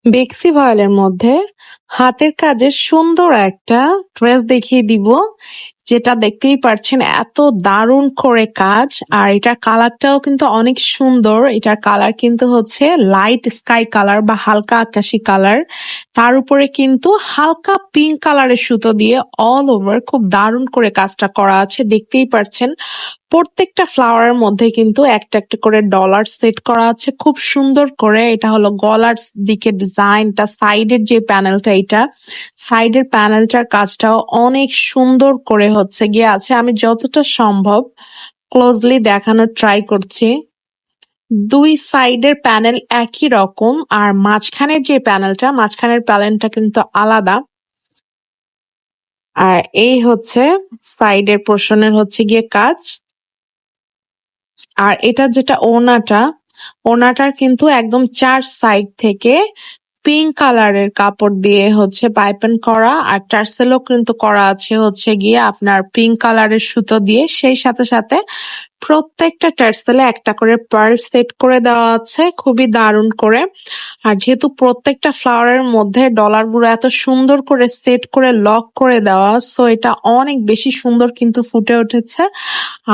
বেক্সি ভয়েলের মধ্যে হাতের কাজের সুন্দর একটা ড্রেস দেখিয়ে দিব, যেটা দেখতেই পারছেন এত দারুণ করে কাজ। আর এটার কালারটাও কিন্তু অনেক সুন্দর। এটার কালার কিন্তু হচ্ছে লাইট স্কাই কালার বা হালকা আকাশি কালার, তার উপরে কিন্তু হালকা পিঙ্ক কালারের সুতো দিয়ে অল ওভার খুব দারুণ করে কাজটা করা আছে। দেখতেই পারছেন প্রত্যেকটা ফ্লাওয়ারের মধ্যে কিন্তু একটা একটা করে ডলার সেট করা আছে খুব সুন্দর করে। এটা হলো গলার দিকে ডিজাইনটা, সাইডের যে প্যানেলটা, এটা সাইডের প্যানেলটার কাজটাও অনেক সুন্দর করে হচ্ছে গিয়ে আছে। আমি যতটা সম্ভব ক্লোজলি দেখানোর ট্রাই করছি। দুই সাইডের প্যানেল একই রকম, আর মাঝখানের যে প্যানেলটা, মাঝখানের প্যানেলটা কিন্তু আলাদা। আর এই হচ্ছে সাইডের পোর্শনের হচ্ছে গিয়ে কাজ। আর এটা যেটা ওড়নাটার কিন্তু একদম চার সাইড থেকে পিঙ্ক কালারের কাপড় দিয়ে হচ্ছে পাইপিং করা, আর টার্সেলও কিন্তু করা আছে হচ্ছে গিয়ে আপনার পিঙ্ক কালারের সুতো দিয়ে। সেই সাথে সাথে প্রত্যেকটা টার্সেলে একটা করে পার্ল সেট করে দেওয়া আছে খুবই দারুণ করে। আর যেহেতু প্রত্যেকটা ফ্লাওয়ারের মধ্যে ডলার গুলো এত সুন্দর করে সেট করে লক করে দেওয়া, সো এটা অনেক বেশি সুন্দর কিন্তু ফুটে উঠেছে।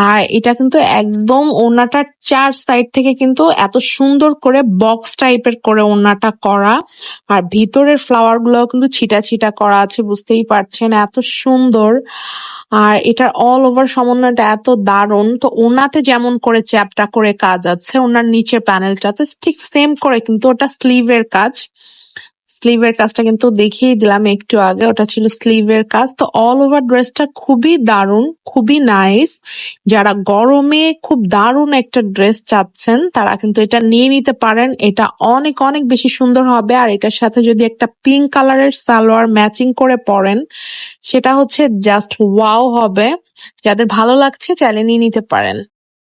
আর এটা কিন্তু একদম ওড়নাটার চার সাইড থেকে কিন্তু এত সুন্দর করে বক্স টাইপের করে ওড়নাটা করা। আর ভিতরের ফ্লাওয়ার গুলো কিন্তু ছিটা ছিটা করা আছে, বুঝতেই পারছেন এত সুন্দর। আর এটার অল ওভার সমন্বয়টা এত দারুণ। তো ওনাতে যেমন করে চ্যাপটা করে কাজ আছে, ওনার নিচের প্যানেলটাতে ঠিক সেম করে কিন্তু ওটা স্লিভের কাজ। স্লিভের কাজটা কিন্তু দেখিয়ে দিলাম একটু আগে, ওটা ছিল স্লিভের কাজ। তো অল ওভার ড্রেসটা খুবই দারুণ, খুবই নাইস। যারা গরমে খুব দারুণ একটা ড্রেস চাচ্ছেন তারা কিন্তু এটা নিয়ে নিতে পারেন। এটা অনেক অনেক বেশি সুন্দর হবে। আর এটার সাথে যদি একটা পিঙ্ক কালারের সালোয়ার ম্যাচিং করে পরেন, সেটা হচ্ছে জাস্ট ওয়াও হবে। যাদের ভালো লাগছে চাইলে নিয়ে নিতে পারেন।